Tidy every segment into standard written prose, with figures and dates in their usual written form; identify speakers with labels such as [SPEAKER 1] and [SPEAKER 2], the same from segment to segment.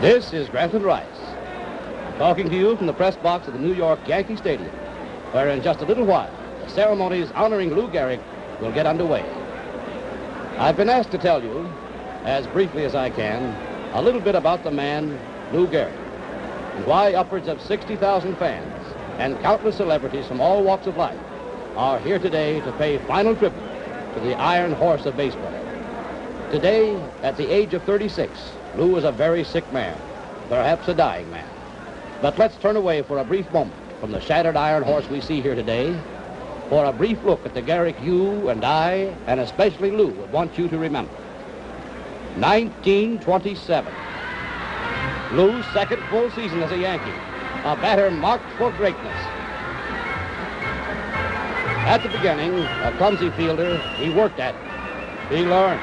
[SPEAKER 1] This is Granton Rice, talking to you from the press box of the New York Yankee Stadium, where in just a little while, the ceremonies honoring Lou Gehrig will get underway. I've been asked to tell you, as briefly as I can, a little bit about the man, Lou Gehrig, and why upwards of 60,000 fans and countless celebrities from all walks of life are here today to pay final tribute to the Iron Horse of baseball. Today, at the age of 36, Lou was a very sick man, perhaps a dying man. But let's turn away for a brief moment from the shattered Iron Horse we see here today for a brief look at the Gehrig you and I, and especially Lou, would want you to remember. 1927. Lou's second full season as a Yankee, a batter marked for greatness. At the beginning, a clumsy fielder, he worked at it. He learned.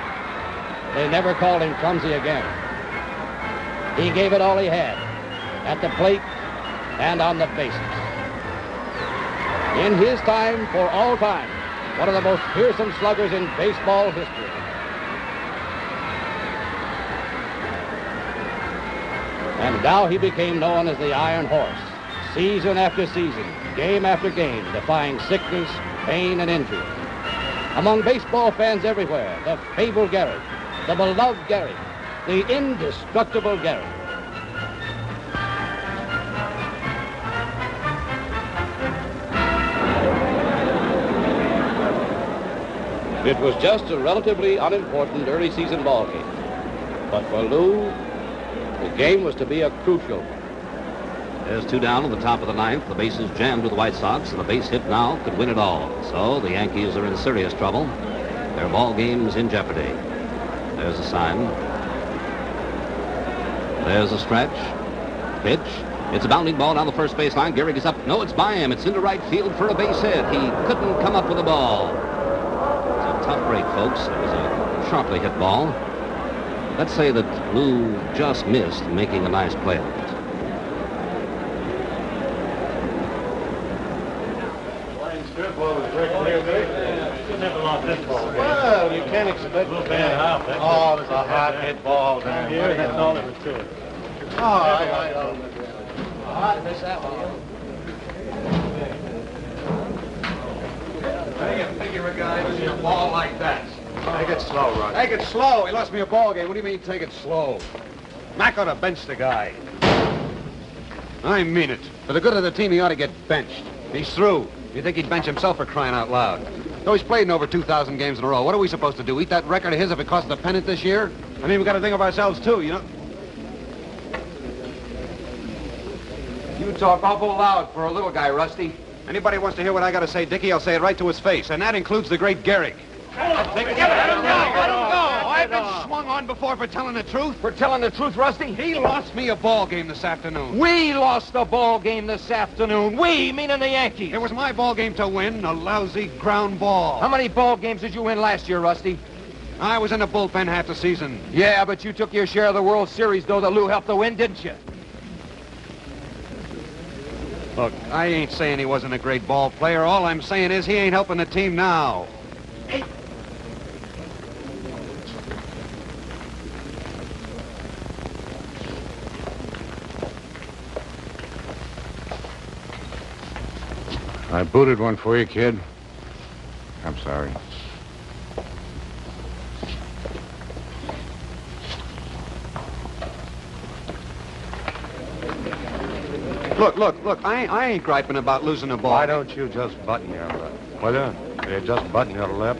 [SPEAKER 1] They never called him clumsy again. He gave it all he had, at the plate and on the bases. In his time, for all time, one of the most fearsome sluggers in baseball history. And now he became known as the Iron Horse, season after season, game after game, defying sickness, pain, and injury. Among baseball fans everywhere, the fabled Gehrig, the beloved Gehrig, the indestructible Gehrig. It was just a relatively unimportant early season ball game. But for Lou, the game was to be a crucial one. There's two down in the top of the ninth. The bases jammed with the White Sox, and the base hit now could win it all. So the Yankees are in serious trouble. Their ball game's in jeopardy. There's a sign. There's a stretch. Pitch. It's a bounding ball down the first baseline. Gehrig is up. No, it's by him. It's into right field for a base hit. He couldn't come up with the ball. It's a tough break, folks. It was a sharply hit ball. Let's say that Lou just missed making a nice play on it.
[SPEAKER 2] Well, you can't expect... Oh, there's a hot hit ball down here. That's all there was to it. Oh, I don't... I miss that one.
[SPEAKER 3] How do you figure a guy loses a ball like that?
[SPEAKER 2] Take it slow, Rod.
[SPEAKER 3] Take it slow. He lost me a ball game. What do you mean take it slow? Mac ought to bench the guy. I mean it. For the good of the team, he ought to get benched. He's through. You think he'd bench himself for crying out loud? So he's played in over 2,000 games in a row. What are we supposed to do? Eat that record of his if it costs the pennant this year? I mean, we got to think of ourselves, too, you know? You talk awful loud for a little guy, Rusty. Anybody wants to hear what I got to say, Dickie, I'll say it right to his face. And that includes the great Gehrig. Let him go. I've been swung on before for telling the truth. For telling the truth, Rusty? He lost me a ball game this afternoon. We lost a ball game this afternoon. We, meaning the Yankees. It was my ball game to win, a lousy ground ball. How many ball games did you win last year, Rusty? I was in the bullpen half the season. Yeah, but you took your share of the World Series, though, that Lou helped to win, didn't you? Look, I ain't saying he wasn't a great ball player. All I'm saying is he ain't helping the team now. Hey.
[SPEAKER 4] I booted one for you, kid. I'm sorry.
[SPEAKER 3] Look, I ain't griping about losing a ball.
[SPEAKER 2] Why don't you just button your lip? Will you just button your lip?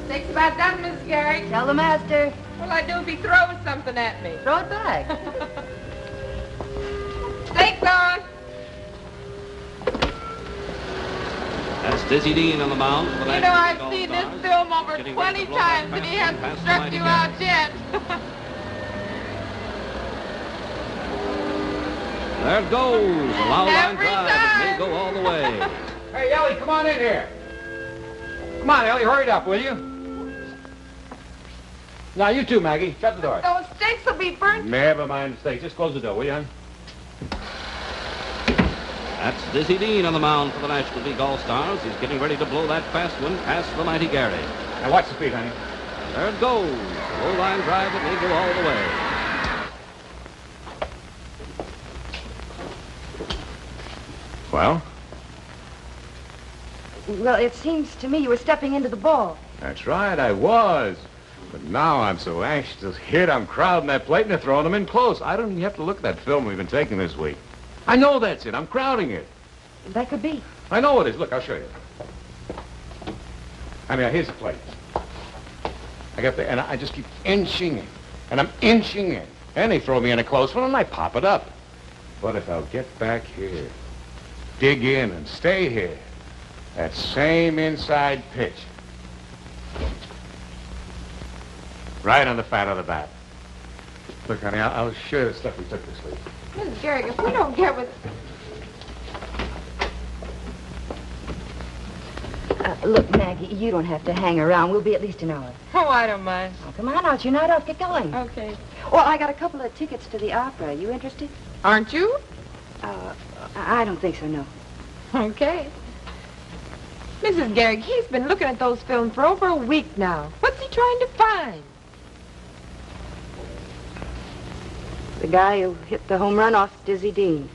[SPEAKER 5] Steak's about done, Miss Gehrig.
[SPEAKER 6] Tell the master.
[SPEAKER 5] What'll I do if he throws something at me?
[SPEAKER 6] Throw it back.
[SPEAKER 5] Steak's on.
[SPEAKER 1] That's Dizzy Dean on the mound.
[SPEAKER 5] You know, I've seen this film over 20 times, and he hasn't struck you out yet.
[SPEAKER 1] There it goes. A loud line
[SPEAKER 5] Every
[SPEAKER 1] drive.
[SPEAKER 5] time.
[SPEAKER 1] It may go all the way.
[SPEAKER 3] Hey, Ellie, come on in here. Come on, Ellie, hurry it up, will you? Now, you too, Maggie. Shut the door.
[SPEAKER 5] Those steaks will be burnt.
[SPEAKER 3] Never mind the steaks. Just close the door, will you, hon?
[SPEAKER 1] That's Dizzy Dean on the mound for the National League All-Stars. He's getting ready to blow that fast one past the mighty Gehrig.
[SPEAKER 3] Now, watch the feet, honey.
[SPEAKER 1] There it goes. A low line drive that may go all the way.
[SPEAKER 4] Well?
[SPEAKER 6] Well, it seems to me you were stepping into the ball.
[SPEAKER 4] That's right, I was. But now I'm so anxious to hit, I'm crowding that plate and they're throwing them in close. I don't even have to look at that film we've been taking this week. I know that's it. I'm crowding it.
[SPEAKER 6] That could be.
[SPEAKER 4] I know it is. Look, I'll show you. I mean, here's the plate. I got the, and I just keep inching in. And I'm inching in. And they throw me in a close one and I pop it up. But if I'll get back here, dig in and stay here, that same inside pitch, right on the fat of the bat. Look, honey, I'll show you the stuff we took this week.
[SPEAKER 5] Mrs. Gehrig, if we don't get with...
[SPEAKER 6] Look, Maggie, you don't have to hang around. We'll be at least an hour.
[SPEAKER 5] Oh, I don't mind.
[SPEAKER 6] Oh, come on out. You're not off. Get going.
[SPEAKER 5] Okay.
[SPEAKER 6] Well, I got a couple of tickets to the opera. You interested?
[SPEAKER 5] Aren't you?
[SPEAKER 6] I don't think so, no.
[SPEAKER 5] Okay. Mrs. Gehrig, he's been looking at those films for over a week now. What's he trying to find?
[SPEAKER 6] The guy who hit the home run off Dizzy Dean.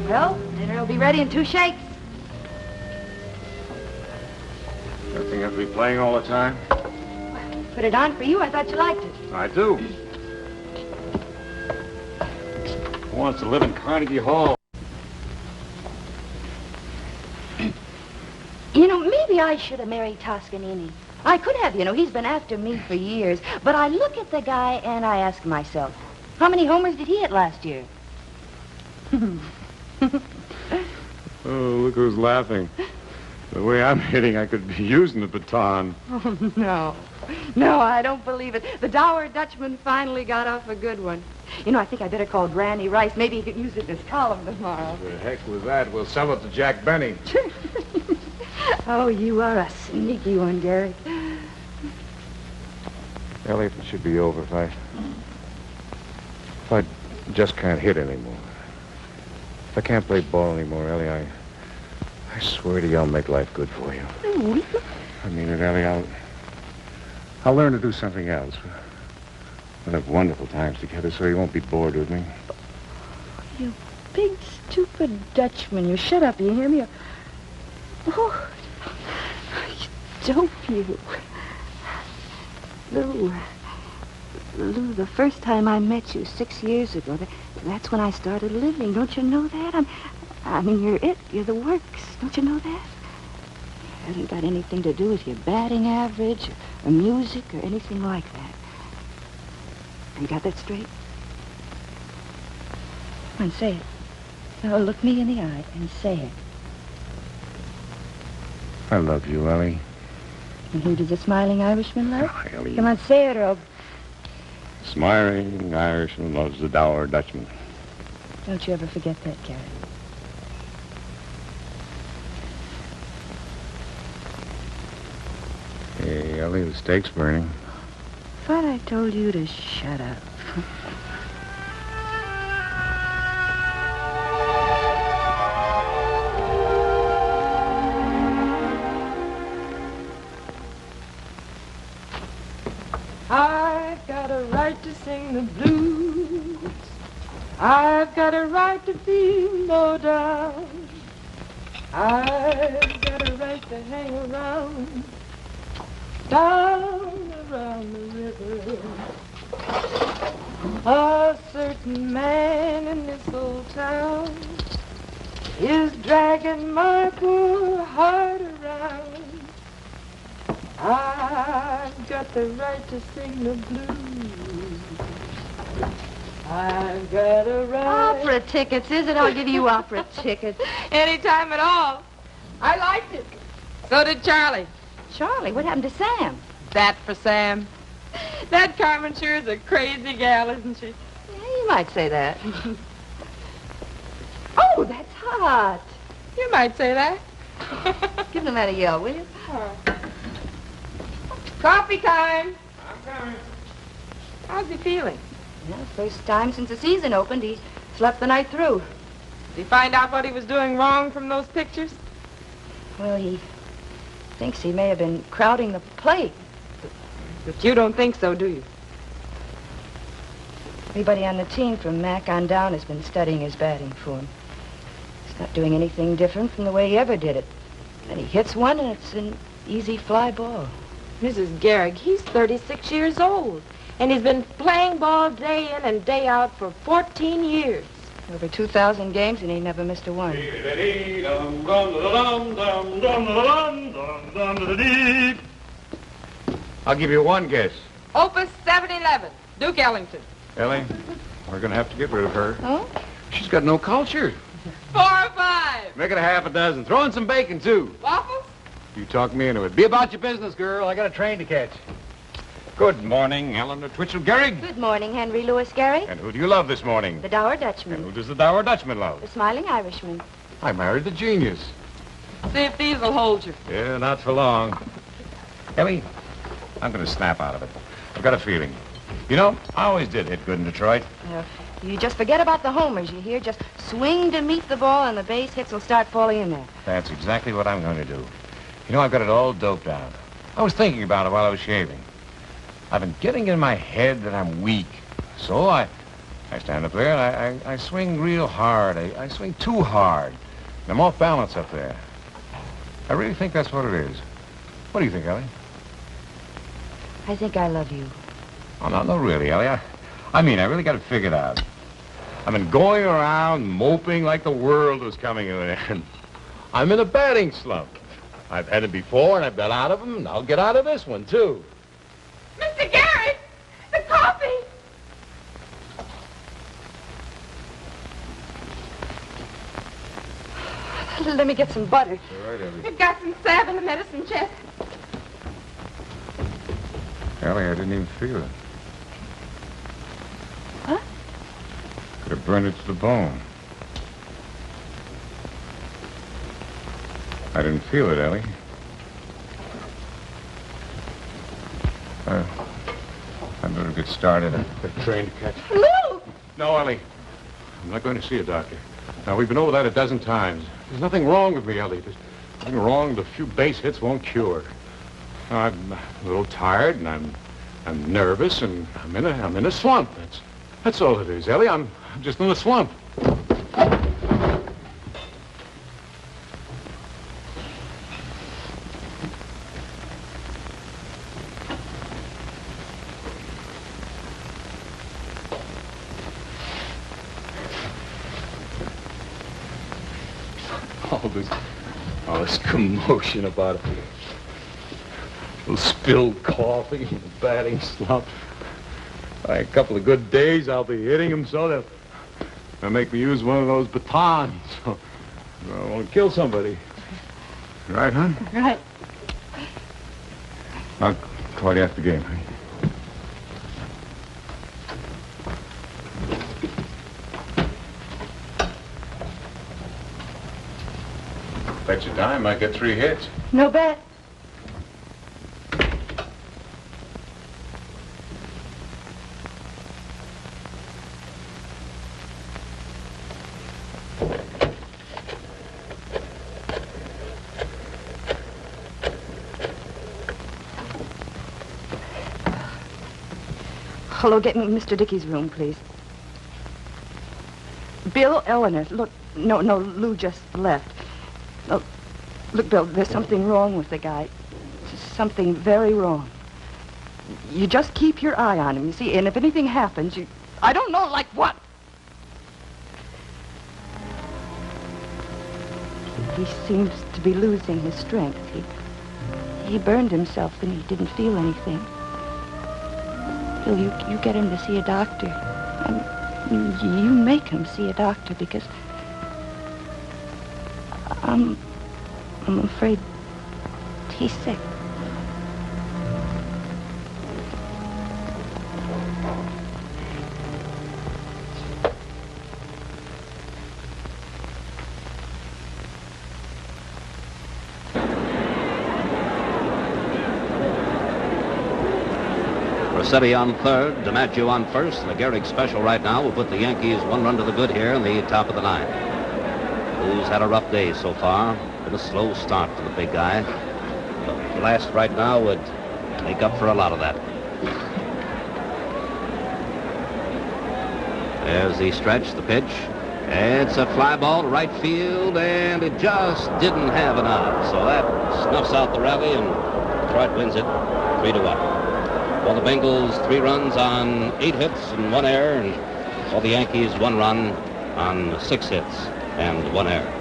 [SPEAKER 6] Well, dinner will be ready in 2 shakes.
[SPEAKER 4] Don't think I'll be playing all the time?
[SPEAKER 6] Put it on for you. I thought you liked it.
[SPEAKER 4] I do. Who wants to live in Carnegie Hall?
[SPEAKER 6] You know, maybe I should have married Toscanini. I could have, you know. He's been after me for years. But I look at the guy and I ask myself, how many homers did he hit last year?
[SPEAKER 4] Oh, look who's laughing. The way I'm hitting, I could be using the baton.
[SPEAKER 6] Oh, no. No, I don't believe it. The dour Dutchman finally got off a good one. You know, I think I better call Granny Rice. Maybe he could use it in his column tomorrow.
[SPEAKER 4] The heck was that? We'll sell it to Jack Benny.
[SPEAKER 6] Oh, you are a sneaky one, Gehrig.
[SPEAKER 4] Elliot, it should be over if I just can't hit anymore. If I can't play ball anymore, Ellie, I swear to you I'll make life good for you. I mean it, Ellie. I'll learn to do something else. We'll have wonderful times together so you won't be bored with me.
[SPEAKER 6] You big, stupid Dutchman. You shut up, you hear me? Oh, you dope, you. Lou, the first time I met you 6 years ago, that's when I started living. Don't you know that? I mean, you're it. You're the works. Don't you know that? It hasn't got anything to do with your batting average or music or anything like that. You got that straight? Come on, say it. Now, look me in the eye and say it.
[SPEAKER 4] I love you, Ellie.
[SPEAKER 6] And who does the smiling Irishman love?
[SPEAKER 4] Oh, Ellie.
[SPEAKER 6] Come on, say it, or...
[SPEAKER 4] Smiling Irishman loves the dour Dutchman.
[SPEAKER 6] Don't you ever forget that, Gary.
[SPEAKER 4] Hey, Ellie, the steak's burning.
[SPEAKER 6] Thought I told you to shut up.
[SPEAKER 5] I've got a right to sing the blues. I've got a right to feel low down. I've got a right to hang around, down around the river. A certain man in this old town is dragging my poor heart around. I've got the right to sing the blues. I've got a right.
[SPEAKER 6] Opera tickets, is it? I'll give you opera tickets.
[SPEAKER 5] Anytime at all. I liked it. So did Charlie.
[SPEAKER 6] Charlie, what happened to Sam?
[SPEAKER 5] That for Sam. That Carmen sure is a crazy gal, isn't she?
[SPEAKER 6] Yeah, you might say that. Oh, that's hot.
[SPEAKER 5] You might say that.
[SPEAKER 6] Give them that a yell, will you?
[SPEAKER 5] Coffee time.
[SPEAKER 3] I'm coming.
[SPEAKER 5] How's he feeling?
[SPEAKER 6] Yeah, first time since the season opened, he slept the night through.
[SPEAKER 5] Did he find out what he was doing wrong from those pictures?
[SPEAKER 6] Well, he thinks he may have been crowding the plate.
[SPEAKER 5] But you don't think so, do you?
[SPEAKER 6] Everybody on the team from Mac on down has been studying his batting form. He's not doing anything different from the way he ever did it. And he hits one, and it's an easy fly ball.
[SPEAKER 5] Mrs. Gehrig, he's 36 years old. And he's been playing ball day in and day out for 14 years.
[SPEAKER 6] Over 2,000 games, and he never missed a one.
[SPEAKER 4] I'll give you one guess.
[SPEAKER 5] Opus 711, Duke Ellington.
[SPEAKER 4] Ellie, we're going to have to get rid of her.
[SPEAKER 6] Oh?
[SPEAKER 4] She's got no culture.
[SPEAKER 5] 4 or 5.
[SPEAKER 3] Make it a half a dozen. Throw in some bacon, too.
[SPEAKER 5] Waffles?
[SPEAKER 4] You talk me into it.
[SPEAKER 3] Be about your business, girl. I got a train to catch.
[SPEAKER 4] Good morning, Eleanor Twitchell Gehrig.
[SPEAKER 6] Good morning, Henry Louis Gehrig.
[SPEAKER 4] And who do you love this morning?
[SPEAKER 6] The Dour
[SPEAKER 4] And
[SPEAKER 6] Dutchman.
[SPEAKER 4] who does the dour Dutchman love?
[SPEAKER 6] The Smiling Irishman.
[SPEAKER 4] I married the genius.
[SPEAKER 5] See if these will hold you.
[SPEAKER 4] Yeah, not for long. Ellie, I'm going to snap out of it. I've got a feeling. You know, I always did hit good in Detroit.
[SPEAKER 6] You just forget about the homers, you hear? Just swing to meet the ball, and the base hits will start falling in there.
[SPEAKER 4] That's exactly what I'm going to do. You know, I've got it all doped out. I was thinking about it while I was shaving. I've been getting in my head that I'm weak. So I stand up there and I swing real hard. I swing too hard. And I'm off balance up there. I really think that's what it is. What do you think, Ellie?
[SPEAKER 6] I think I love you.
[SPEAKER 4] Oh, no, really, Ellie. I mean, I really got it figured out. I've been going around moping like the world was coming to an end. I'm in a batting slump. I've had it before, and I've got out of them, and I'll get out of this one, too.
[SPEAKER 5] Mr. Gehrig, the coffee.
[SPEAKER 6] Let me get some butter.
[SPEAKER 4] All right, Ellie.
[SPEAKER 5] You've got some salve in the medicine chest.
[SPEAKER 4] Ellie, I didn't even feel it.
[SPEAKER 6] What?
[SPEAKER 4] Could have burned it to the bone. I didn't feel it, Ellie. I better get started. I've got a train to catch.
[SPEAKER 5] Lou!
[SPEAKER 4] No, Ellie. I'm not going to see a doctor. Now, we've been over that a dozen times. There's nothing wrong with me, Ellie. There's nothing wrong. The few base hits won't cure. Now, I'm a little tired, and I'm nervous, and I'm in a slump. That's all it is, Ellie. I'm just in a slump. All this commotion about a little spilled coffee and a batting slump. A couple of good days, I'll be hitting them so they'll make me use one of those batons. So I want to kill somebody. Right, hon?
[SPEAKER 6] Right.
[SPEAKER 4] I'll call you after the game, honey. Bet you dime might get 3 hits.
[SPEAKER 6] No bet. Hello, get me Mr. Dickey's room, please. Bill, Eleanor, look, no, Lou just left. Look, Bill, there's something wrong with the guy. Something very wrong. You just keep your eye on him, you see, and if anything happens, I don't know, like what? He seems to be losing his strength. He burned himself and he didn't feel anything. Bill, you get him to see a doctor. You make him see a doctor because I'm afraid he's sick.
[SPEAKER 1] Rossetti on third, DiMaggio on first. The Gehrig special right now will put the Yankees 1 run to the good here in the top of the 9th. Who's had a rough day so far. Been a slow start for the big guy. But last right now would make up for a lot of that. There's the stretch, the pitch. It's a fly ball to right field, and it just didn't have enough. So that snuffs out the rally, and Detroit wins it 3-1. For the Bengals, 3 runs on 8 hits and 1 error, and for the Yankees, 1 run on 6 hits and 1 error.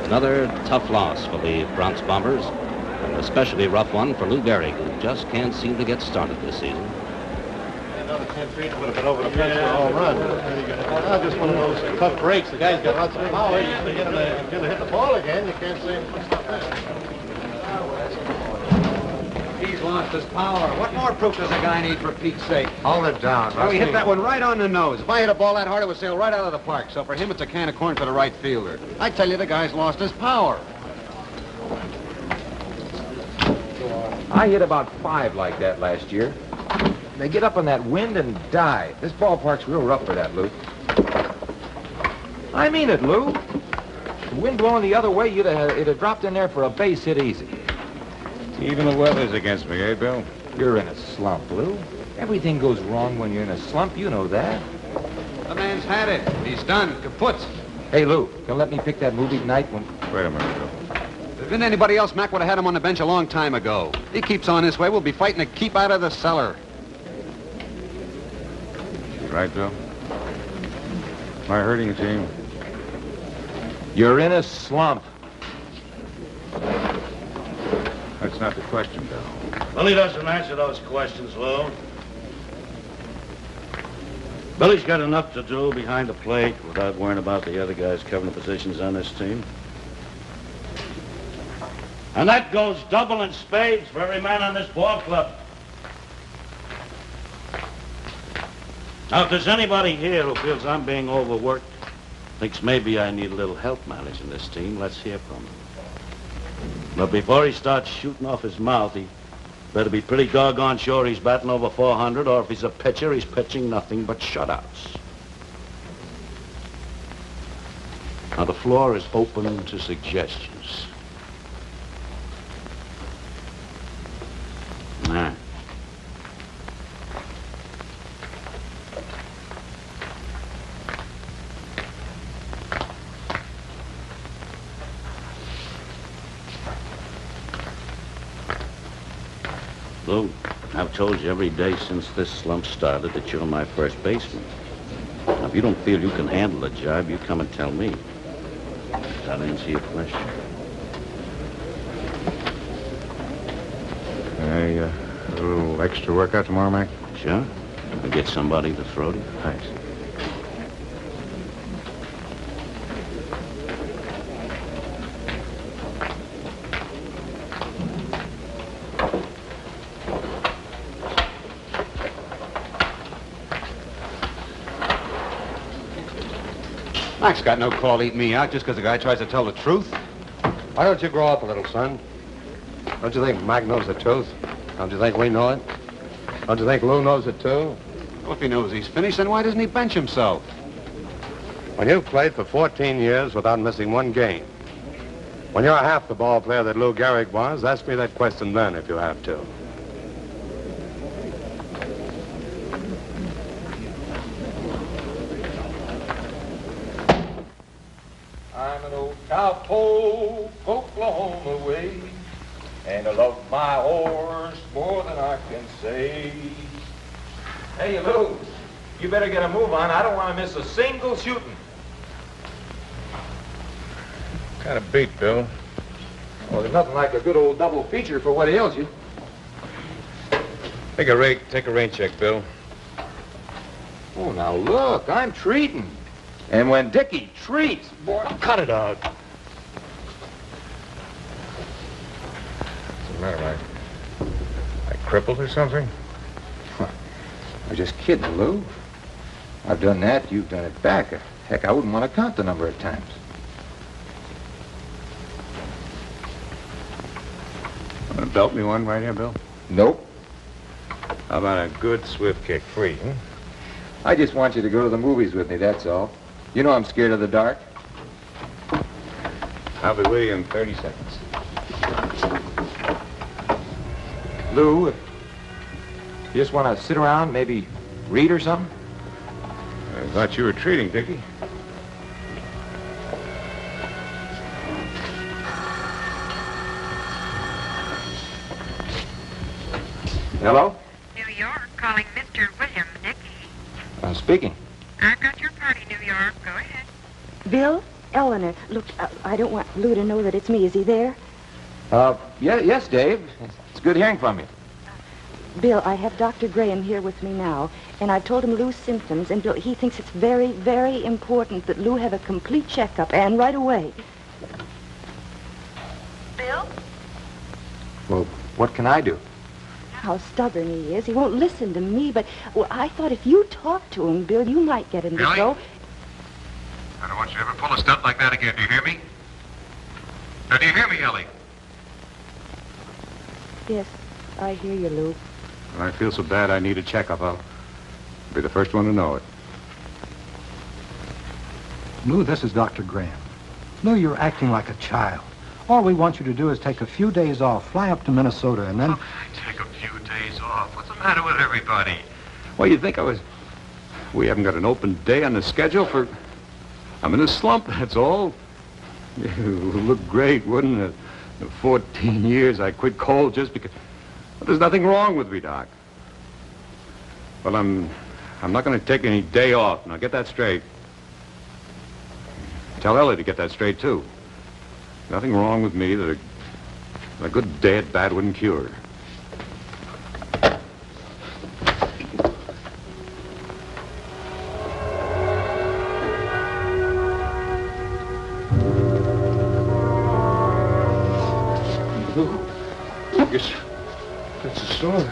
[SPEAKER 1] Another tough loss for the Bronx Bombers, and an especially rough one for Lou Gehrig, who just can't seem to get started this season.
[SPEAKER 2] Another 10 feet would have been over the fence for a home run. Just one of those tough breaks. The guy's got lots of power. He's going to hit the ball again. You can't say him stop that.
[SPEAKER 3] He's lost his power. What more proof does a guy need, for Pete's sake?
[SPEAKER 2] Hold it down.
[SPEAKER 3] Oh, he hit that one right on the nose. If I hit a ball that hard, it would sail right out of the park. So for him, it's a can of corn for the right fielder. I tell you, the guy's lost his power.
[SPEAKER 7] I hit about 5 like that last year. They get up on that wind and die. This ballpark's real rough for that, Lou. I mean it, Lou. The wind blowing the other way, it'd have dropped in there for a base hit easy.
[SPEAKER 4] Even the weather's against me, eh, Bill?
[SPEAKER 7] You're in a slump, Lou. Everything goes wrong when you're in a slump. You know that.
[SPEAKER 3] The man's had it. He's done. Kaput.
[SPEAKER 7] Hey, Lou, you let me pick that movie tonight when...
[SPEAKER 4] Wait a minute, Bill.
[SPEAKER 3] If there'd been anybody else, Mac would have had him on the bench a long time ago. He keeps on this way, we'll be fighting to keep out of the cellar.
[SPEAKER 4] Right, Bill? Am I hurting you, team?
[SPEAKER 7] You're in a slump.
[SPEAKER 4] That's not the question, Bill.
[SPEAKER 8] Well, he doesn't answer those questions, Lou. Billy's got enough to do behind the plate without worrying about the other guys covering the positions on this team. And that goes double in spades for every man on this ball club. Now, if there's anybody here who feels I'm being overworked, thinks maybe I need a little help managing this team, let's hear from him. But before he starts shooting off his mouth, he better be pretty doggone sure he's batting over 400, or if he's a pitcher, he's pitching nothing but shutouts. Now, the floor is open to suggestions. All right. Lou, I've told you every day since this slump started that you're my first baseman. Now, if you don't feel you can handle the job, you come and tell me. Does that answer your question?
[SPEAKER 4] Hey, a little extra workout tomorrow, Mac?
[SPEAKER 8] Sure. I'll get somebody to throw to you.
[SPEAKER 4] Thanks.
[SPEAKER 3] Mac's got no call to eat me out just because the guy tries to tell the truth.
[SPEAKER 2] Why don't you grow up a little, son? Don't you think Mac knows the truth? Don't you think we know it? Don't you think Lou knows it, too?
[SPEAKER 3] Well, if he knows he's finished, then why doesn't he bench himself?
[SPEAKER 2] When you've played for 14 years without missing one game, when you're half the ball player that Lou Gehrig was, ask me that question then if you have to.
[SPEAKER 7] I'm an old cowpoke, Oklahoma way, and I love my horse more than I can say. Hey, Lou, you better get a move on. I don't want to miss a single shooting.
[SPEAKER 4] Kind of beat, Bill.
[SPEAKER 3] Well, there's nothing like a good old double feature for what ails you.
[SPEAKER 4] Take a rain check, Bill.
[SPEAKER 3] Oh, now look, I'm treating. And when Dickie treats, boy...
[SPEAKER 2] Cut it out.
[SPEAKER 4] What's the matter? I crippled or something?
[SPEAKER 3] I'm just kidding, Lou. I've done that, you've done it back. Heck, I wouldn't want to count the number of times.
[SPEAKER 4] Want to belt me one right here, Bill?
[SPEAKER 3] Nope.
[SPEAKER 4] How about a good swift kick, free, huh?
[SPEAKER 3] I just want you to go to the movies with me, that's all. You know I'm scared of the dark.
[SPEAKER 4] I'll be with you in 30 seconds.
[SPEAKER 3] Lou, you just want to sit around, maybe read or something?
[SPEAKER 4] I thought you were treating, Dickie.
[SPEAKER 3] Hello?
[SPEAKER 9] New York, calling Mr. William Dickey.
[SPEAKER 3] Speaking.
[SPEAKER 9] I've got your party, New York. Go ahead.
[SPEAKER 6] Bill? Eleanor, look, I don't want Lou to know that it's me. Is he there?
[SPEAKER 3] Yes, Dave. It's good hearing from you.
[SPEAKER 6] Bill, I have Dr. Graham here with me now, and I've told him Lou's symptoms, and Bill, he thinks it's very, very important that Lou have a complete checkup, and right away.
[SPEAKER 9] Bill?
[SPEAKER 3] Well, what can I do?
[SPEAKER 6] How stubborn he is. He won't listen to me, but I thought if you talked to him, Bill, you might get him to go.
[SPEAKER 4] I don't want you to ever pull a stunt like that again. Do you hear me? Now, do you hear me, Ellie?
[SPEAKER 6] Yes, I hear you, Lou.
[SPEAKER 4] When I feel so bad I need a checkup, I'll be the first one to know it.
[SPEAKER 10] Lou, this is Dr. Graham. Lou, you're acting like a child. All we want you to do is take a few days off, fly up to Minnesota, and then...
[SPEAKER 4] How can I take a few days off? What's the matter with everybody? Well, you think I was... We haven't got an open day on the schedule for... I'm in a slump, that's all. It would look great, wouldn't it? In 14 years, I quit cold just because... Well, there's nothing wrong with me, Doc. Well, I'm not going to take any day off. Now, get that straight. Tell Ellie to get that straight, too. Nothing wrong with me that a good day at bat wouldn't cure. I guess that's a story.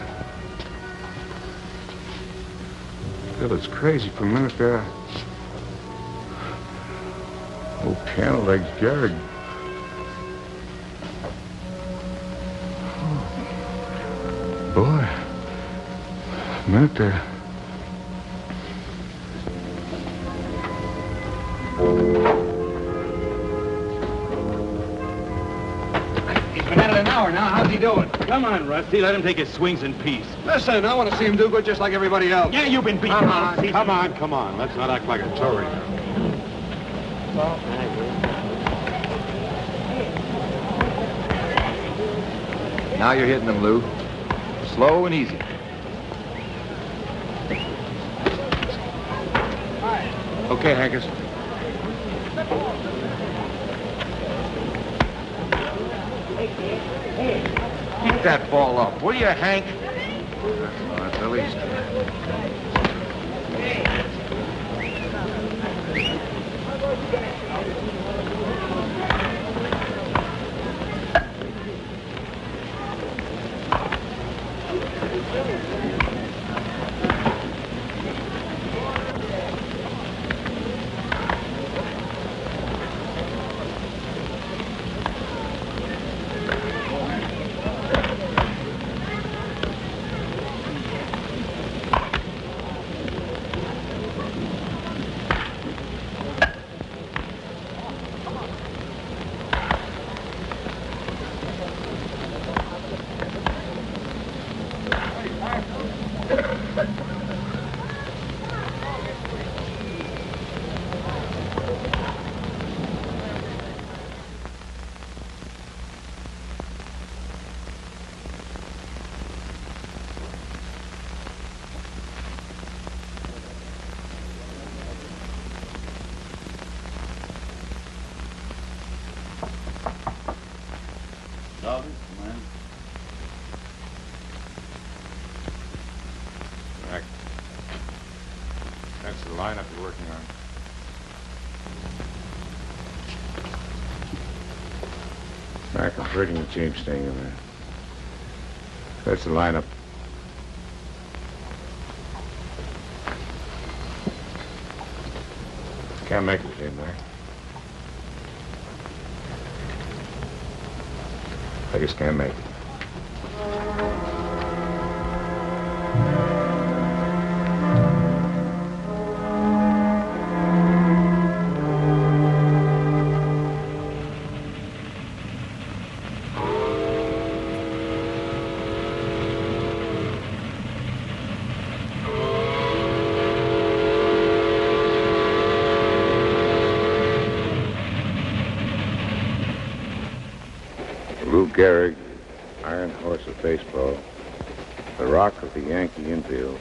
[SPEAKER 4] Bill, it's crazy. For a minute there, old Candleleg's Gehrig. Boy, a minute there.
[SPEAKER 3] He's been at it an hour now. How's he doing?
[SPEAKER 8] Come on, Rusty. Let him take his swings in peace.
[SPEAKER 3] Listen, I want to see him do good just like everybody else.
[SPEAKER 8] Yeah, you've been beaten.
[SPEAKER 2] Come on. Let's not act like a Tory.
[SPEAKER 3] Now you're hitting them, Lou. Slow and easy.
[SPEAKER 4] Okay, Hankins.
[SPEAKER 3] Keep that ball up, will you, Hank?
[SPEAKER 4] That's the least. lineup you're working on? Mac, I'm hurting the team staying in there. That's the lineup. Can't make it today, Mac. I just can't make it. Gehrig, iron horse of baseball, the rock of the Yankee infield,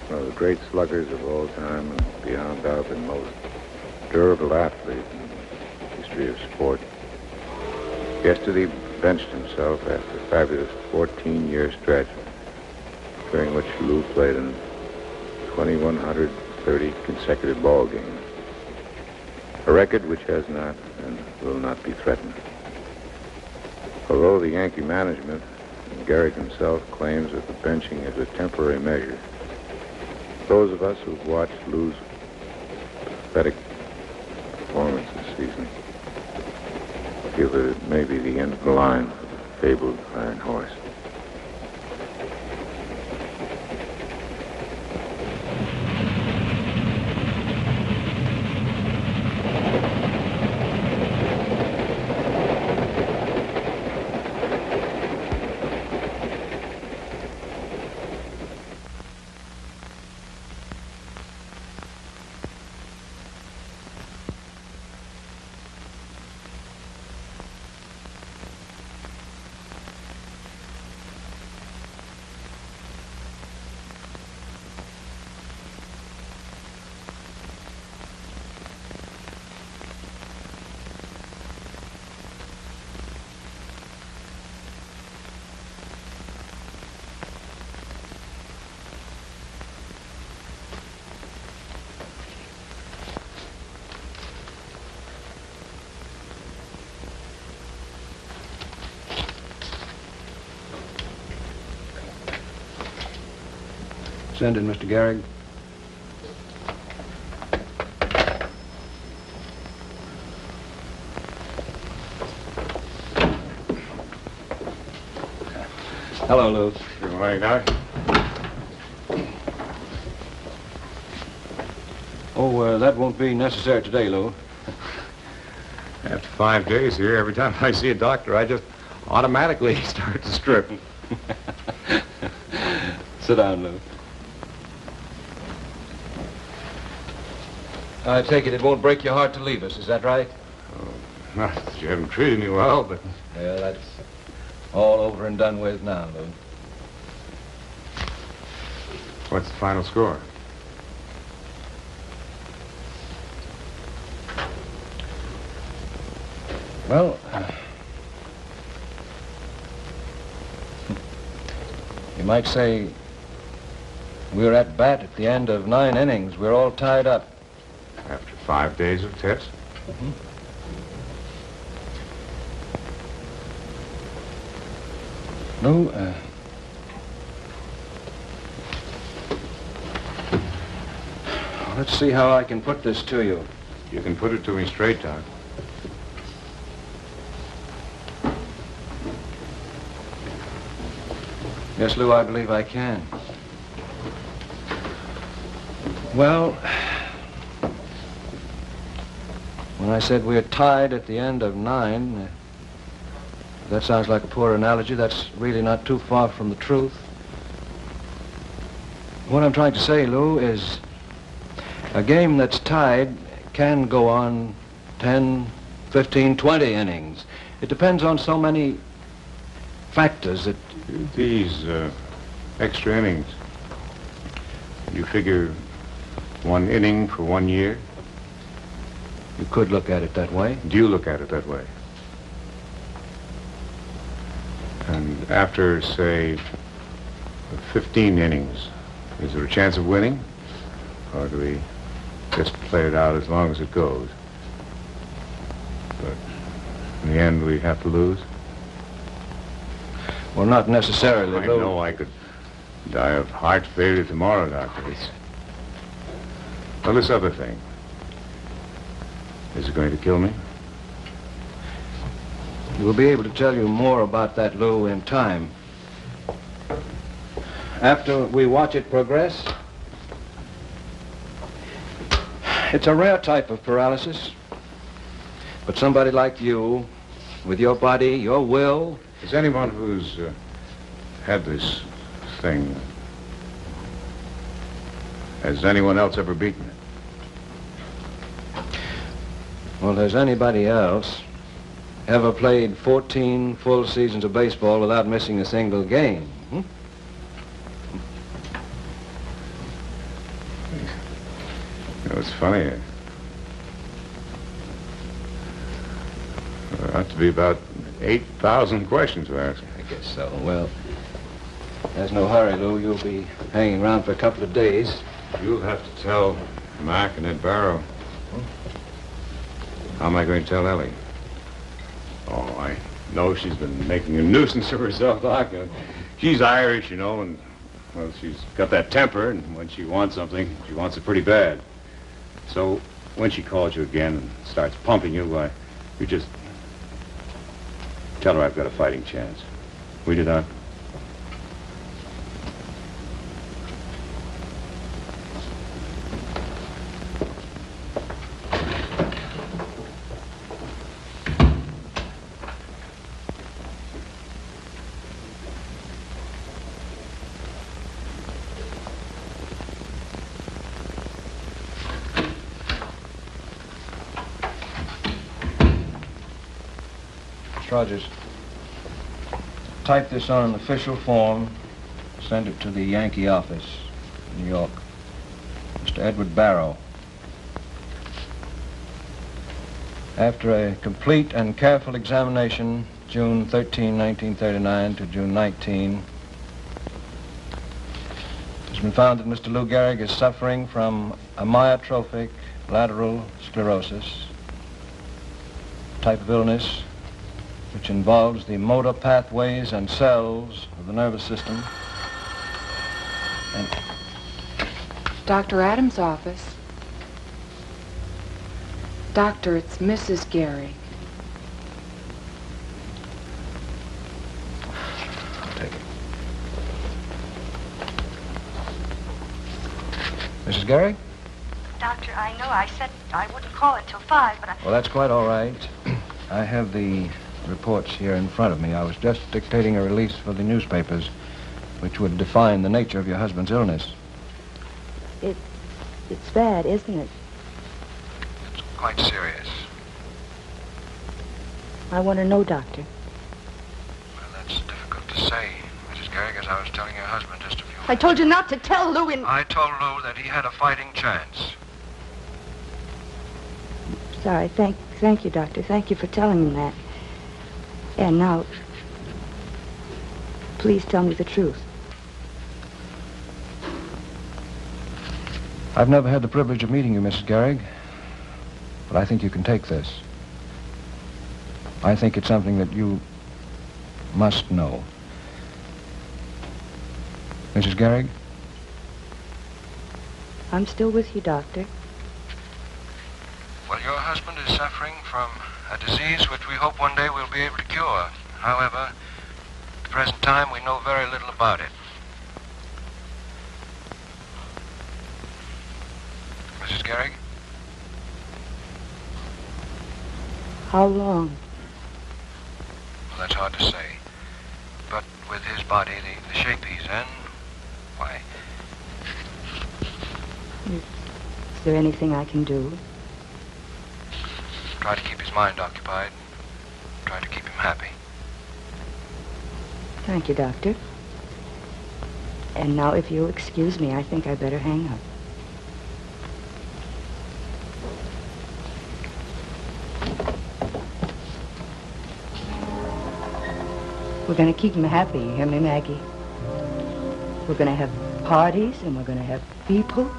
[SPEAKER 4] one of the great sluggers of all time and beyond doubt the most durable athlete in the history of sport. Yesterday benched himself after a fabulous 14-year stretch during which Lou played in 2,130 consecutive ball games, a record which has not and will not be threatened. Although the Yankee management and Gehrig himself claims that the benching is a temporary measure, those of us who've watched Lou's pathetic performance this season feel that it may be the end of the line for the fabled iron horse.
[SPEAKER 3] Send in, Mr. Gehrig. Hello, Lou.
[SPEAKER 4] Good morning, Doc.
[SPEAKER 3] Oh, that won't be necessary today, Lou.
[SPEAKER 4] After 5 days here, every time I see a doctor, I just automatically start to strip.
[SPEAKER 3] Sit down, Lou. I take it won't break your heart to leave us, is that right?
[SPEAKER 4] Oh, not that you haven't treated me well, but...
[SPEAKER 3] Yeah, that's all over and done with now, Lou.
[SPEAKER 4] What's the final score?
[SPEAKER 3] Well, you might say we're at bat at the end of 9 innings. We're all tied up.
[SPEAKER 4] After 5 days of tests?
[SPEAKER 3] Mm-hmm. Lou, let's see how I can put this to you.
[SPEAKER 4] You can put it to me straight, Doc.
[SPEAKER 3] Yes, Lou, I believe I can. Well, when I said we're tied at the end of 9, that sounds like a poor analogy. That's really not too far from the truth. What I'm trying to say, Lou, is a game that's tied can go on 10, 15, 20 innings. It depends on so many factors that...
[SPEAKER 4] These extra innings, you figure 1 inning for 1 year?
[SPEAKER 3] You could look at it that way.
[SPEAKER 4] Do you look at it that way? And after, say, 15 innings, is there a chance of winning? Or do we Just play it out as long as it goes. But in the end, we have to lose?
[SPEAKER 11] Well, not necessarily,
[SPEAKER 4] I know I could die of heart failure tomorrow, Doctor. Well, this other thing. Is it going to kill me?
[SPEAKER 11] We'll be able to tell you more about that, Lou, in time. After we watch it progress. It's a rare type of paralysis. But somebody like you, with your body, your will...
[SPEAKER 4] Is anyone who's had this thing, has anyone else ever beaten it?
[SPEAKER 11] Well, has anybody else ever played 14 full seasons of baseball without missing a single game? Hmm?
[SPEAKER 4] You know, it's funny. There ought to be about 8,000 questions to ask.
[SPEAKER 11] I guess so. Well, there's no hurry, Lou. You'll be hanging around for a couple of days.
[SPEAKER 4] You'll have to tell Mac and Ed Barrow. How am I going to tell Ellie? Oh, I know she's been making a nuisance of herself, Doc. She's Irish, you know, and, well, she's got that temper, and when she wants something, she wants it pretty bad. So when she calls you again and starts pumping you, why, you just tell her I've got a fighting chance. Will you, Doc?
[SPEAKER 11] Rogers, type this on an official form, send it to the Yankee office, New York. Mr. Edward Barrow. After a complete and careful examination, June 13, 1939 to June 19, it's been found that Mr. Lou Gehrig is suffering from amyotrophic lateral sclerosis, type of illness which involves the motor pathways and cells of the nervous system. And
[SPEAKER 5] Dr. Adams' office. Doctor, it's Mrs. Gehrig.
[SPEAKER 11] I'll take it. Mrs. Gehrig?
[SPEAKER 6] Doctor, I know I said I wouldn't call it till 5, but
[SPEAKER 11] Well, that's quite all right. I have the reports here in front of me. I was just dictating a release for the newspapers, which would define the nature of your husband's illness.
[SPEAKER 6] It's bad, isn't it?
[SPEAKER 11] It's quite serious.
[SPEAKER 6] I want to know, Doctor.
[SPEAKER 11] Well, that's difficult to say, Mrs. Gehrig, as I was telling your husband just a few minutes
[SPEAKER 6] I told you not to tell Lou in...
[SPEAKER 11] I told Lou that he had a fighting chance.
[SPEAKER 6] Sorry, thank you, Doctor. Thank you for telling him that. And now, please tell me the truth.
[SPEAKER 11] I've never had the privilege of meeting you, Mrs. Gehrig, but I think you can take this. I think it's something that you must know. Mrs. Gehrig?
[SPEAKER 6] I'm still with you, Doctor.
[SPEAKER 11] Well, your husband is suffering from a disease which we hope one day we'll be able to cure. However, at the present time, we know very little about it. Mrs. Gehrig?
[SPEAKER 6] How long?
[SPEAKER 11] Well, that's hard to say. But with his body, the shape he's in, why?
[SPEAKER 6] Is there anything I can do?
[SPEAKER 11] Try to keep his mind occupied. Try to keep him happy.
[SPEAKER 6] Thank you, Doctor. And now, if you'll excuse me, I think I better hang up. We're going to keep him happy, you hear me, Maggie? We're going to have parties, and we're going to have people.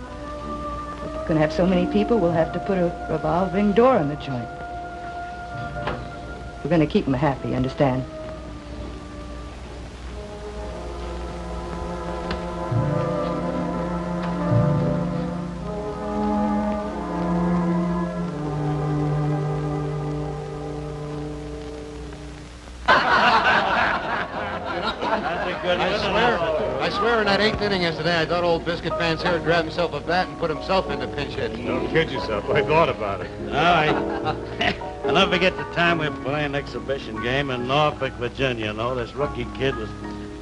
[SPEAKER 6] Gonna have so many people, we'll have to put a revolving door in the joint. We're gonna keep them happy, understand?
[SPEAKER 2] I swear in that 8th inning yesterday, I thought old Biscuit Fan's here grabbed himself a bat and put himself into pinch hitting.
[SPEAKER 4] Don't kid yourself. I thought about it.
[SPEAKER 8] All right. I'll never forget the time we were playing an exhibition game in Norfolk, Virginia. You know, this rookie kid was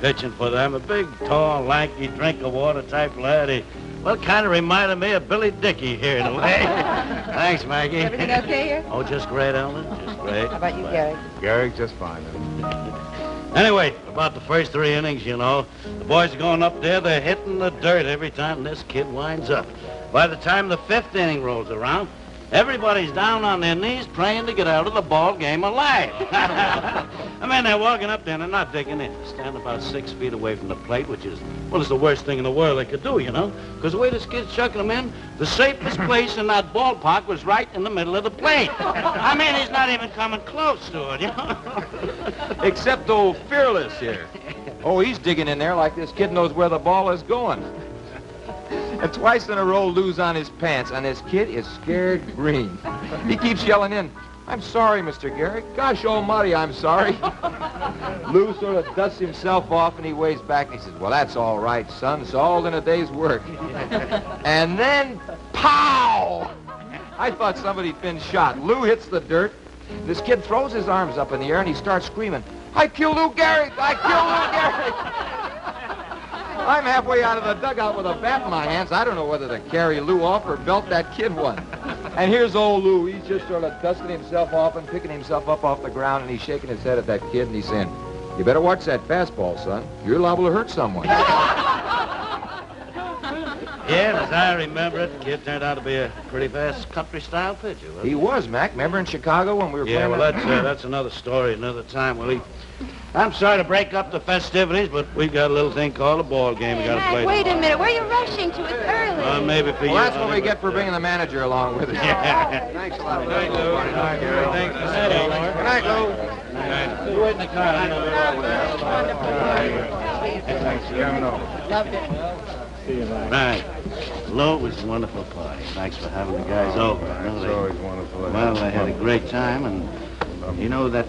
[SPEAKER 8] pitching for them. A big, tall, lanky, drink-of-water type lad. He, well, kind of reminded me of Billy Dickey here in a way. Thanks, Maggie.
[SPEAKER 6] Everything okay here?
[SPEAKER 8] Oh, just great, Ellen. Just great.
[SPEAKER 6] How about you, Gehrig?
[SPEAKER 4] Gehrig, just fine.
[SPEAKER 8] Anyway, about the first 3 innings, you know, the boys are going up there, they're hitting the dirt every time this kid winds up. By the time the 5th inning rolls around, everybody's down on their knees praying to get out of the ball game alive. I mean, they're walking up there and they're not digging in. They're standing about 6 feet away from the plate, which is, well, it's the worst thing in the world they could do, you know? Because the way this kid's chucking them in, the safest place in that ballpark was right in the middle of the plate. I mean, he's not even coming close to it, you know?
[SPEAKER 3] Except old Fearless here. Oh, he's digging in there like this kid knows where the ball is going. And twice in a row, Lou's on his pants, and this kid is scared green. He keeps yelling in, "I'm sorry, Mr. Gehrig. Gosh almighty, I'm sorry." Lou sort of dusts himself off, and he waves back, and he says, "Well, that's all right, son. It's all in a day's work." And then, pow! I thought somebody'd been shot. Lou hits the dirt. This kid throws his arms up in the air, and he starts screaming, "I killed Lou Gehrig! I killed Lou Gehrig!" I'm halfway out of the dugout with a bat in my hands. I don't know whether to carry Lou off or belt that kid one. And here's old Lou. He's just sort of dusting himself off and picking himself up off the ground, and he's shaking his head at that kid, and he's saying, "You better watch that fastball, son. You're liable to hurt someone."
[SPEAKER 8] Yeah, as I remember it, the kid turned out to be a pretty fast country-style pitcher.
[SPEAKER 3] He was, Mac. Remember in Chicago when we were
[SPEAKER 8] Yeah,
[SPEAKER 3] playing?
[SPEAKER 8] well, that's another story, another time. Well, I'm sorry to break up the festivities, but we've got a little thing called a ball game we got to play.
[SPEAKER 6] Wait a minute. Where are you rushing to? It's early.
[SPEAKER 8] Maybe for you.
[SPEAKER 3] Well, that's what we get for bringing the manager along with us. Thanks a lot. Good night, Lou. Good night, Gary. Thanks for sitting. Good night, Lou. Good night.
[SPEAKER 8] You wait in the car.
[SPEAKER 4] Thanks for coming over.
[SPEAKER 6] Loved it.
[SPEAKER 4] See you, man.
[SPEAKER 8] Right. Lou, it was a wonderful party. Thanks for having the guys over. I know
[SPEAKER 4] It's
[SPEAKER 8] they-
[SPEAKER 4] always wonderful.
[SPEAKER 8] Well, I had a great time, and you know that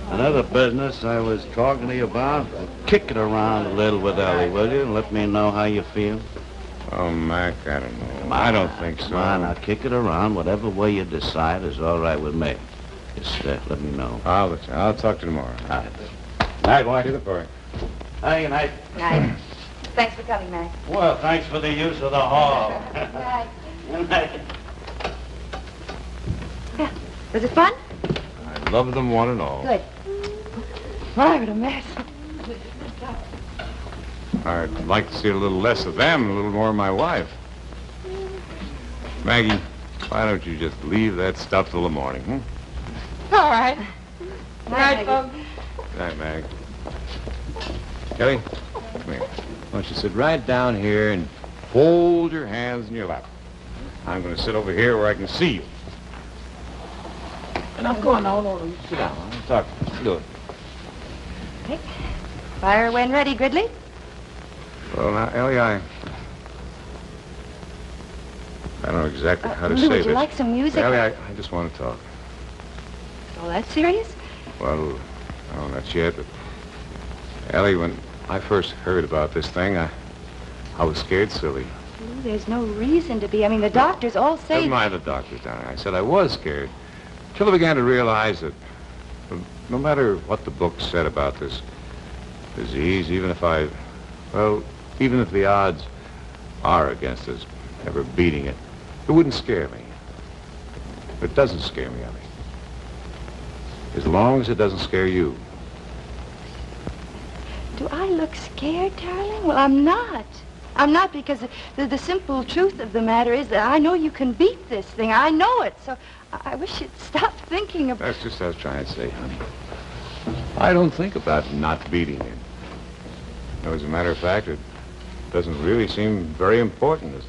[SPEAKER 8] another business I was talking to you about, kick it around a little with Ellie, will you? And let me know how you feel.
[SPEAKER 4] Oh, Mac, I don't know. I don't think so.
[SPEAKER 8] Come on, now kick it around. Whatever way you decide is all right with me. Just let me know.
[SPEAKER 4] I'll talk to you tomorrow.
[SPEAKER 8] All right. Night, boy.
[SPEAKER 4] See the boy.
[SPEAKER 8] Hey, good night.
[SPEAKER 6] Night. Thanks for coming, Mac.
[SPEAKER 8] Well, thanks for the use of the hall.
[SPEAKER 6] Night.
[SPEAKER 8] Good night.
[SPEAKER 6] Yeah. Was it fun?
[SPEAKER 4] I love them one and all.
[SPEAKER 6] Good. My, what a mess.
[SPEAKER 4] I'd like to see a little less of them, a little more of my wife. Maggie, why don't you just leave that stuff till the morning,
[SPEAKER 5] All right.
[SPEAKER 6] Night, folks.
[SPEAKER 4] Good night, Mag. Kelly, come here. Why don't you sit right down here and fold your hands in your lap. I'm going to sit over here where I can see you. And I'm going on over. You sit down. I'm talking. Do it.
[SPEAKER 6] Okay. Fire when ready, Gridley.
[SPEAKER 4] Well, now, Ellie, I don't know exactly how to
[SPEAKER 6] Lou,
[SPEAKER 4] say
[SPEAKER 6] would
[SPEAKER 4] this.
[SPEAKER 6] you like some music?
[SPEAKER 4] Ellie, I just want to talk.
[SPEAKER 6] Oh, that's serious?
[SPEAKER 4] Well, no, not yet, but Ellie, when I first heard about this thing, I was scared silly.
[SPEAKER 6] Lou, there's no reason to be. I mean, the doctors all say...
[SPEAKER 4] Never mind the doctors, darling. I said I was scared. Till I began to realize that no matter what the books said about this disease, even if the odds are against us ever beating it, it wouldn't scare me. It doesn't scare me, Ellie. As long as it doesn't scare you.
[SPEAKER 6] Do I look scared, darling? Well, I'm not. I'm not, because the simple truth of the matter is that I know you can beat this thing. I know it. So I wish you'd stop thinking about...
[SPEAKER 4] That's just what I was trying to say, honey. I don't think about not beating it. As a matter of fact, it doesn't really seem very important.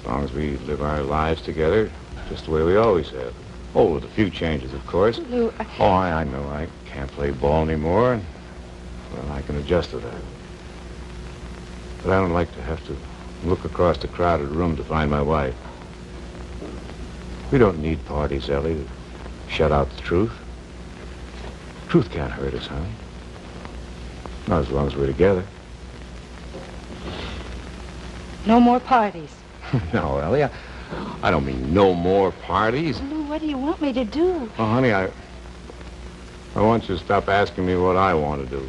[SPEAKER 4] As long as we live our lives together, just the way we always have. Oh, with a few changes, of course.
[SPEAKER 6] Lou,
[SPEAKER 4] Oh, I know I can't play ball anymore. Well, I can adjust to that. But I don't like to have to look across the crowded room to find my wife. We don't need parties, Ellie, to shut out the truth. Truth can't hurt us, honey. Not as long as we're together.
[SPEAKER 6] no more parties.
[SPEAKER 4] No, Ellie, I don't mean no more parties.
[SPEAKER 6] Lou, what do you want me to do?
[SPEAKER 4] Oh, honey, I want you to stop asking me what I want to do.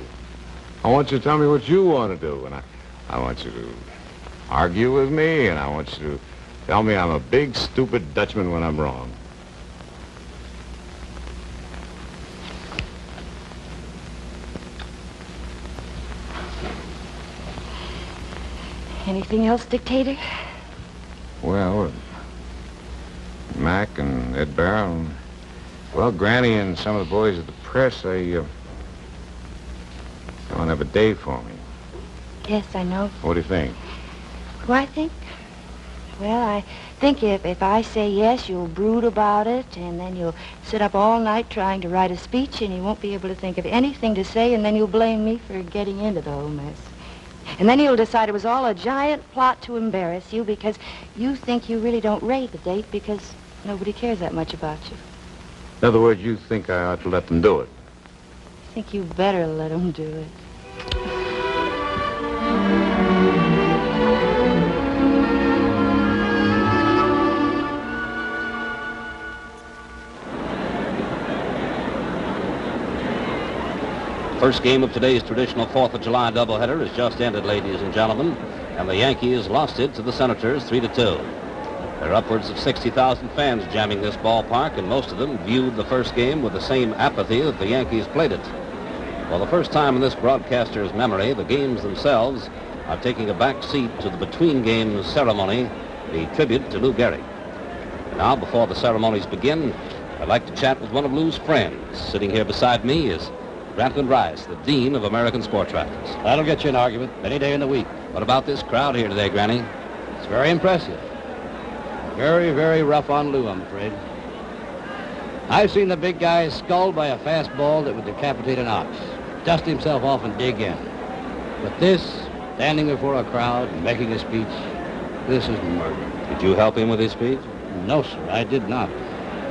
[SPEAKER 4] I want you to tell me what you want to do, and I want you to argue with me, and I want you to tell me I'm a big, stupid Dutchman when I'm wrong.
[SPEAKER 6] Anything else, Dictator?
[SPEAKER 4] Well, Mac and Ed Barron, well, Granny and some of the boys at the press, they want to have a day for me.
[SPEAKER 6] Yes, I know.
[SPEAKER 4] What do you think?
[SPEAKER 6] Who I think? Well, I think if I say yes, you'll brood about it, and then you'll sit up all night trying to write a speech, and you won't be able to think of anything to say, and then you'll blame me for getting into the whole mess. And then you'll decide it was all a giant plot to embarrass you because you think you really don't rate the date because nobody cares that much about you.
[SPEAKER 4] In other words, you think I ought to let them do it?
[SPEAKER 6] I think you better let them do it.
[SPEAKER 1] First game of today's traditional 4th of July doubleheader has just ended, ladies and gentlemen, and the Yankees lost it to the Senators 3-2. There are upwards of 60,000 fans jamming this ballpark, and most of them viewed the first game with the same apathy that the Yankees played it. For the first time in this broadcaster's memory, the games themselves are taking a back seat to the between-games ceremony, the tribute to Lou Gehrig. Now, before the ceremonies begin, I'd like to chat with one of Lou's friends. Sitting here beside me is Grantland Rice, the Dean of American Sports Writers.
[SPEAKER 12] That'll get you an argument any day in the week.
[SPEAKER 1] What about this crowd here today, Granny?
[SPEAKER 12] It's very impressive. Very, very rough on Lou, I'm afraid. I've seen the big guy sculled by a fastball that would decapitate an ox, dust himself off and dig in. But this, standing before a crowd and making a speech, this is murder.
[SPEAKER 1] Did you help him with his speech?
[SPEAKER 12] No, sir, I did not.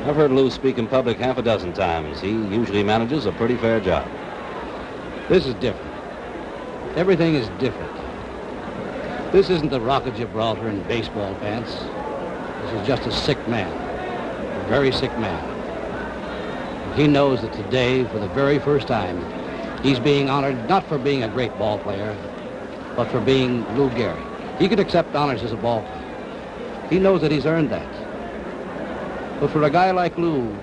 [SPEAKER 1] I've heard Lou speak in public half a dozen times. He usually manages a pretty fair job.
[SPEAKER 12] This is different. Everything is different. This isn't the Rock of Gibraltar in baseball pants. This is just a sick man, a very sick man. And he knows that today, for the very first time, he's being honored not for being a great ball player, but for being Lou Gehrig. He could accept honors as a ball player. He knows that he's earned that. But for a guy like Lou,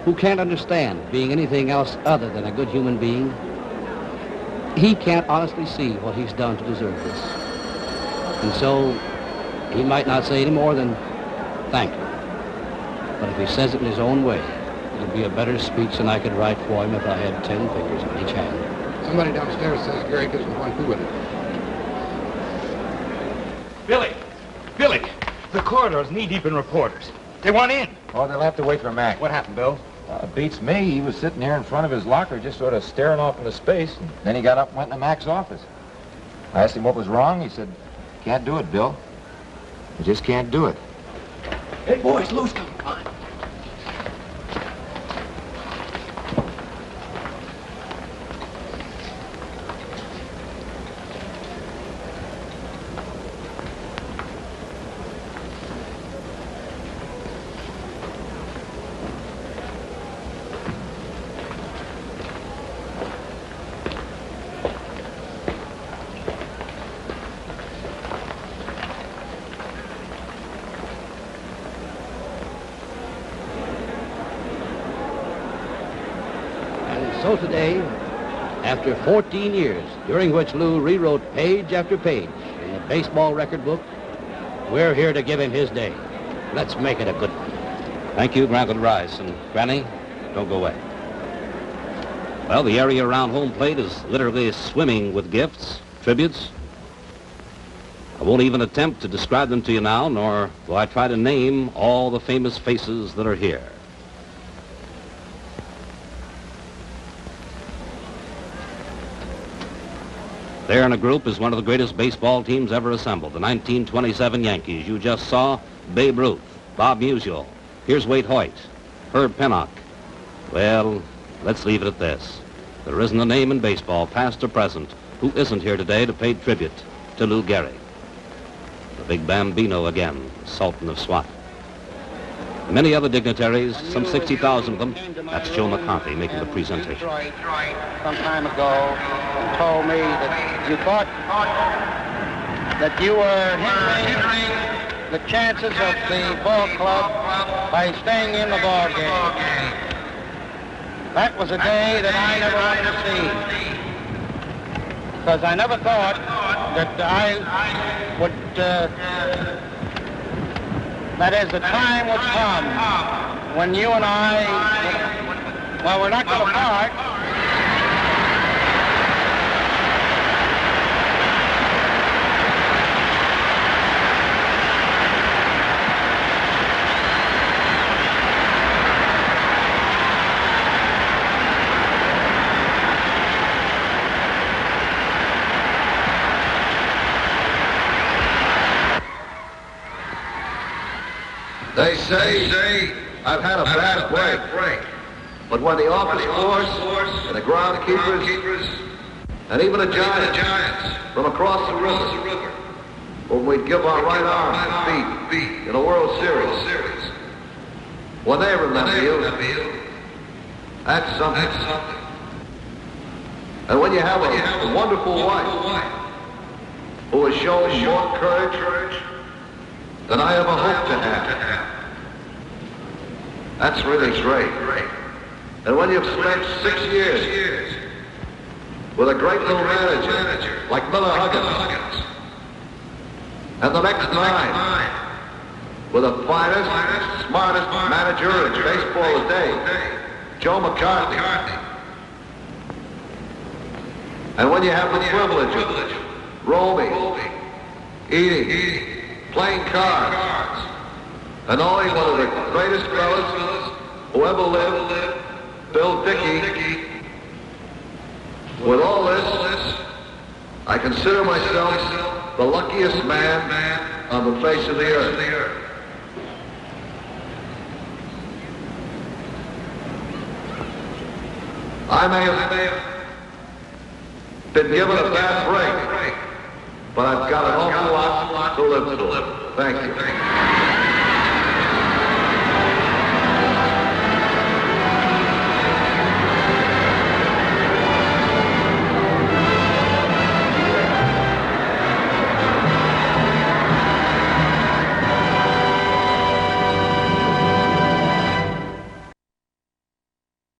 [SPEAKER 12] who can't understand being anything else other than a good human being, he can't honestly see what he's done to deserve this. And so, he might not say any more than, thank you. But if he says it in his own way, it'll be a better speech than I could write for him if I had 10 fingers on each hand.
[SPEAKER 13] Somebody downstairs says Gehrig isn't going through with it.
[SPEAKER 14] Billy, the corridor's knee-deep in reporters. They want in.
[SPEAKER 11] Oh, they'll have to wait for Mac.
[SPEAKER 14] What happened, Bill?
[SPEAKER 11] Beats me. He was sitting here in front of his locker just sort of staring off into space. And then he got up and went into Mac's office. I asked him what was wrong. He said, can't do it, Bill. I just can't do it.
[SPEAKER 14] Hey, boys, Lou's coming. Come on.
[SPEAKER 12] So today, after 14 years, during which Lou rewrote page after page in the baseball record book, we're here to give him his day. Let's make it a good one.
[SPEAKER 1] Thank you, Grantland Rice. And Granny, don't go away. Well, the area around home plate is literally swimming with gifts, tributes. won't even attempt to describe them to you now, nor will I try to name all the famous faces that are here. There in a group is one of the greatest baseball teams ever assembled, the 1927 Yankees. You just saw Babe Ruth, Bob Musial. Here's Wade Hoyt, Herb Pennock. Well, let's leave it at this. There isn't a name in baseball, past or present, who isn't here today to pay tribute to Lou Gehrig. The big Bambino again, Sultan of Swat. Many other dignitaries, some 60,000 of them. That's Joe McCarthy making the presentation.
[SPEAKER 15] Some time ago, and told me that you thought that you were hindering the chances of the ball club by staying in the ball game. That was a day that I never wanted to see, because I never thought that I would. That is, the time would come when you and I, well, we're not going to part.
[SPEAKER 16] They say I've had a bad break. But when the office force and the groundkeepers and even the Giants from across the river, when we'd give our right arm a beat in a World Series, when they remember you, that's something. And when you have a wonderful wife who has shown more courage than I ever hoped to have, that's really great. And when you've spent 6 years with a great little manager like Miller Huggins, and the next 9 with the finest, smartest manager in baseball today, Joe McCarthy. And when you have the privilege of roaming, eating, playing cards, and knowing one of the greatest fellas who ever lived, Bill Dickey. With all this, I consider myself the luckiest man on the face of the earth. I may have been given a bad break, but I've got an awful lot to live for. Thank you.